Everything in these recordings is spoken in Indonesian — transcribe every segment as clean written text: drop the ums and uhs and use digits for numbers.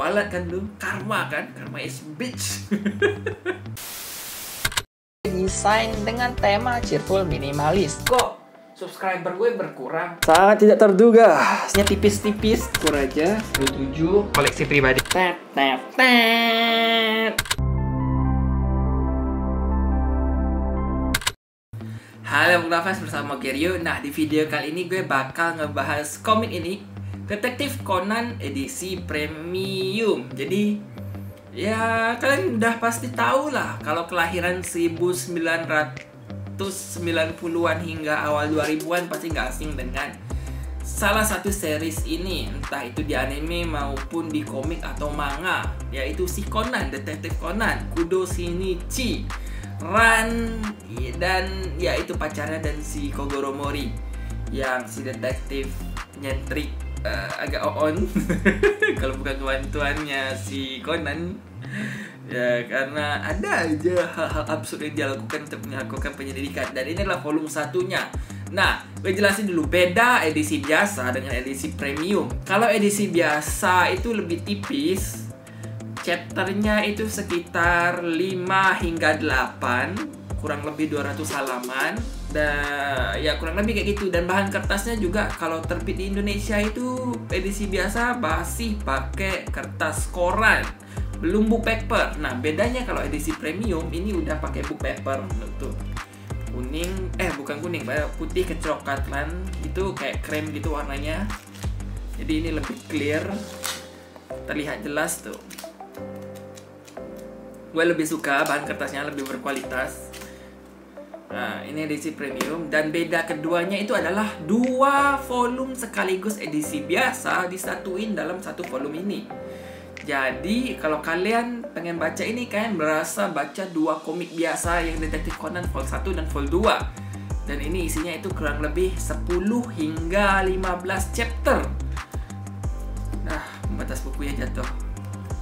Kualat kan lu, karma kan, karma is bitch. Desain dengan tema cheerful minimalis. Kok subscriber gue berkurang? Sangat tidak terduga. Nya tipis-tipis, kur aja 27 koleksi pribadi. Tet, tet, tet. Halo Nafas bersama Gerio. Nah, di video kali ini gue bakal ngebahas komik ini, Detektif Conan edisi premium. Jadi ya kalian udah pasti tahu lah kalau kelahiran 1990-an hingga awal 2000-an pasti nggak asing dengan salah satu series ini, entah itu di anime maupun di komik atau manga, yaitu si Conan, Detektif Conan, Kudo Shinichi, Ran, dan ya itu pacarnya dan si Kogoro Mori yang si detektif nyentrik agak on kalau bukan tuannya si Conan ya, karena ada aja hal-hal absurd yang dia lakukan untuk melakukan penyelidikan. Dan ini adalah volume satunya. Nah, gue jelasin dulu beda edisi biasa dengan edisi premium. Kalau edisi biasa itu lebih tipis, chapternya itu sekitar 5 hingga 8, kurang lebih 200 halaman. Dan ya kurang lebih kayak gitu. Dan bahan kertasnya juga kalau terbit di Indonesia itu edisi biasa masih pakai kertas koran, belum book paper. Nah, bedanya kalau edisi premium ini udah pakai book paper tuh. Kuning, bukan kuning, putih kecoklatan itu kayak krem gitu warnanya. Jadi ini lebih clear, terlihat jelas tuh. Gue lebih suka bahan kertasnya, lebih berkualitas. Nah, ini edisi premium. Dan beda keduanya itu adalah 2 volume sekaligus edisi biasa disatuin dalam satu volume ini. Jadi kalau kalian pengen baca ini, kalian berasa baca 2 komik biasa yang Detektif Conan vol 1 dan vol 2. Dan ini isinya itu kurang lebih 10 hingga 15 chapter. Nah, pembatas bukunya jatuh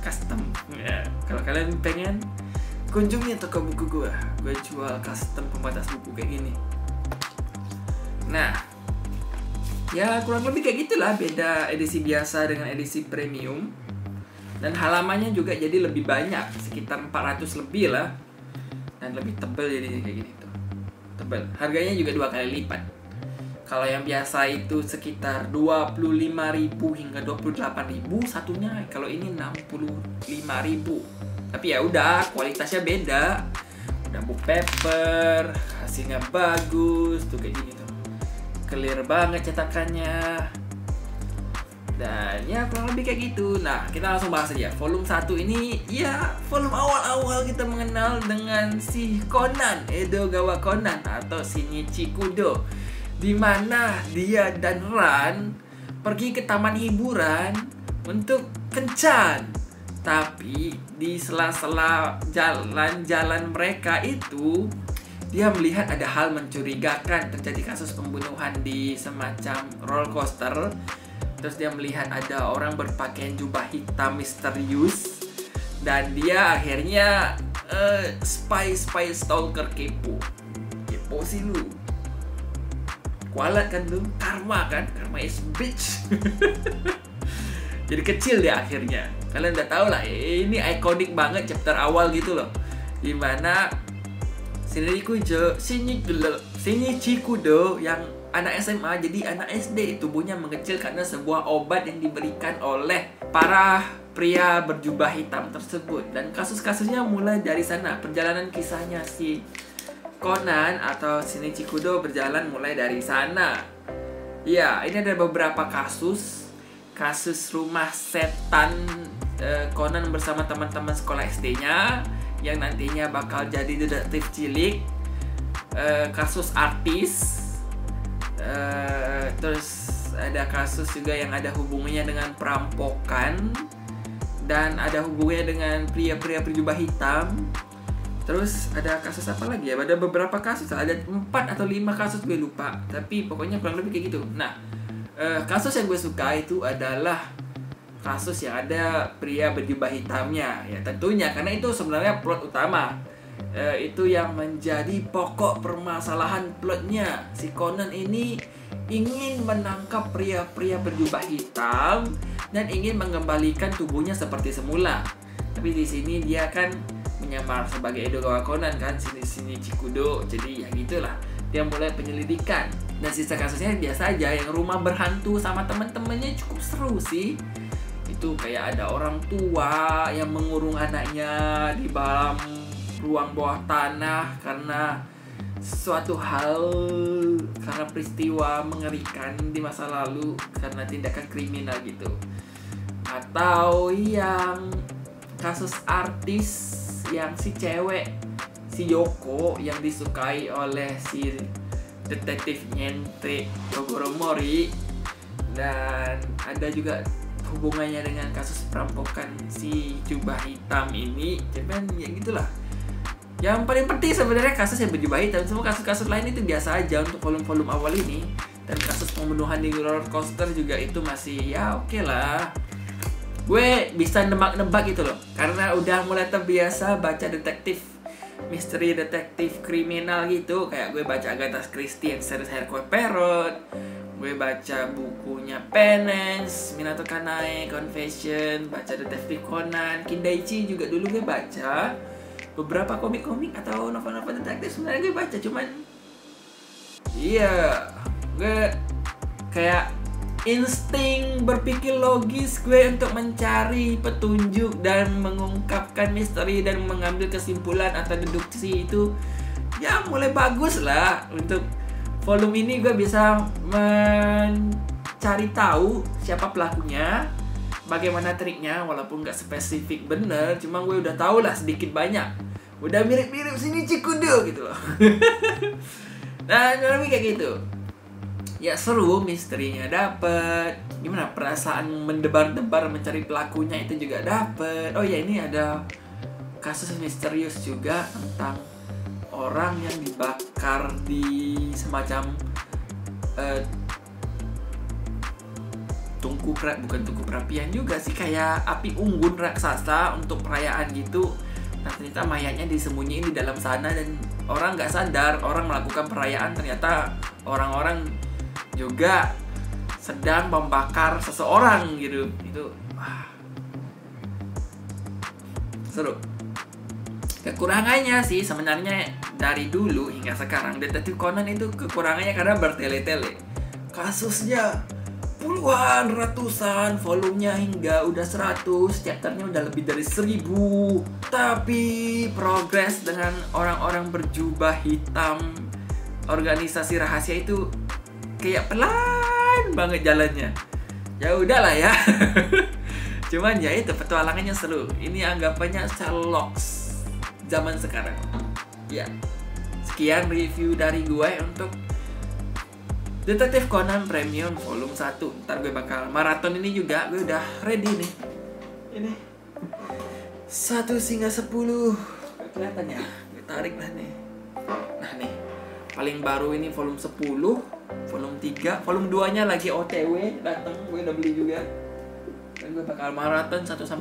custom ya. Kalau kalian pengen, kunjungi toko buku gue jual custom pembatas buku kayak gini. Nah, ya kurang lebih kayak gitulah beda edisi biasa dengan edisi premium. Dan halamannya juga jadi lebih banyak, sekitar 400 lebih lah. Dan lebih tebal jadi kayak gini tuh. Tebal. Harganya juga 2 kali lipat. Kalau yang biasa itu sekitar 25.000 hingga 28.000 satunya. Kalau ini 65.000. Tapi ya udah, kualitasnya beda. Udah book paper, hasilnya bagus tuh kayak gini tuh. Clear banget cetakannya. Dan ya kurang lebih kayak gitu. Nah, kita langsung bahas aja. Volume 1 ini ya volume awal-awal kita mengenal dengan si Conan, Edogawa Conan atau Shinichi Kudo, di mana dia dan Ran pergi ke taman hiburan untuk kencan. Tapi di sela-sela jalan-jalan mereka itu, dia melihat ada hal mencurigakan, terjadi kasus pembunuhan di semacam roller coaster. Terus dia melihat ada orang berpakaian jubah hitam misterius. Dan dia akhirnya spy stalker kepo sih lu. Kualat kan lu, karma kan, karma is bitch. Jadi kecil dia akhirnya. Kalian udah tahu lah, ini ikonik banget chapter awal gitu loh. Dimana Shinichi Kudo yang anak SMA jadi anak SD, tubuhnya mengecil karena sebuah obat yang diberikan oleh para pria berjubah hitam tersebut. Dan kasus-kasusnya mulai dari sana. Perjalanan kisahnya si Conan atau Shinichi Kudo berjalan mulai dari sana. Ya, ini ada beberapa kasus rumah setan Conan bersama teman-teman sekolah SD-nya yang nantinya bakal jadi detektif cilik, kasus artis, terus ada kasus juga yang ada hubungannya dengan perampokan, dan ada hubungannya dengan pria-pria berjubah hitam. Terus ada kasus apa lagi ya? Ada beberapa kasus, ada 4 atau 5 kasus, gue lupa. Tapi pokoknya kurang lebih kayak gitu. Nah, kasus yang gue suka itu adalah kasus yang ada pria berjubah hitamnya. Ya tentunya, karena itu sebenarnya plot utama. Itu yang menjadi pokok permasalahan plotnya. Si Conan ini ingin menangkap pria-pria berjubah hitam dan ingin mengembalikan tubuhnya seperti semula. Tapi di sini dia kan menyamar sebagai Edogawa Conan kan, sini Chikudo. Jadi ya gitulah. Dia mulai penyelidikan. Dan sisa kasusnya biasa aja, yang rumah berhantu sama teman-temannya cukup seru sih. Itu kayak ada orang tua yang mengurung anaknya di dalam ruang bawah tanah karena suatu hal, karena peristiwa mengerikan di masa lalu, karena tindakan kriminal gitu. Atau yang kasus artis yang si cewek, si Yoko, yang disukai oleh si detektif Nyente Togoro Mori. Dan ada juga hubungannya dengan kasus perampokan si jubah hitam ini. Cuman ya gitulah. Yang paling penting sebenarnya kasus yang berjubah hitam. Semua kasus-kasus lain itu biasa aja untuk volume-volume awal ini. Dan kasus pembunuhan di roller coaster juga itu masih ya oke lah. Gue bisa nebak-nebak gitu loh, karena udah mulai terbiasa baca misteri detektif kriminal gitu. Kayak gue baca Agatha Christie yang series Hercule Poirot, gue baca bukunya Penance, Minato Kanae, Confession, baca detektif Conan, Kindaichi juga dulu gue baca. Beberapa komik-komik atau novel-novel detektif sebenarnya gue baca, cuman iya, gue kayak insting berpikir logis gue untuk mencari petunjuk dan mengungkapkan misteri dan mengambil kesimpulan atau deduksi itu ya mulai bagus lah. Untuk volume ini gue bisa mencari tahu siapa pelakunya, bagaimana triknya, walaupun gak spesifik bener, cuma gue udah tahu lah sedikit banyak, udah mirip-mirip sini Chikudo gitu loh. Dan lebih kayak gitu. Ya seru, misterinya dapet, gimana perasaan mendebar-debar mencari pelakunya itu juga dapet. Oh ya, ini ada kasus misterius juga tentang orang yang dibakar di semacam bukan tungku perapian juga sih, kayak api unggun raksasa untuk perayaan gitu. Nah ternyata mayatnya disembunyiin di dalam sana dan orang nggak sadar. Orang melakukan perayaan, ternyata orang-orang juga sedang membakar seseorang gitu. Itu seru. Kekurangannya sih sebenarnya dari dulu hingga sekarang Detektif Conan itu kekurangannya karena bertele-tele. Kasusnya puluhan, ratusan, volumenya hingga udah 100, chapternya udah lebih dari 1000. Tapi progres dengan orang-orang berjubah hitam, organisasi rahasia itu kayak pelan banget jalannya. Ya udahlah ya. Cuman ya itu petualangannya seru. Ini anggapannya Sherlock zaman sekarang. Ya. Sekian review dari gue untuk Detektif Conan Premium volume 1. Ntar gue bakal maraton ini juga. Gue udah ready nih. Ini 1/10. Kelihatan ya. Gue tarik lah nih. Nah nih, paling baru ini volume 10, volume 3, volume 2 nya lagi OTW datang, gue udah beli juga. Dan gue bakal maraton 1-10.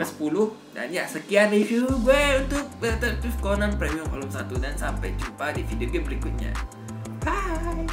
Dan ya sekian review gue untuk Detektif Conan Premium volume 1. Dan sampai jumpa di video game berikutnya. Bye.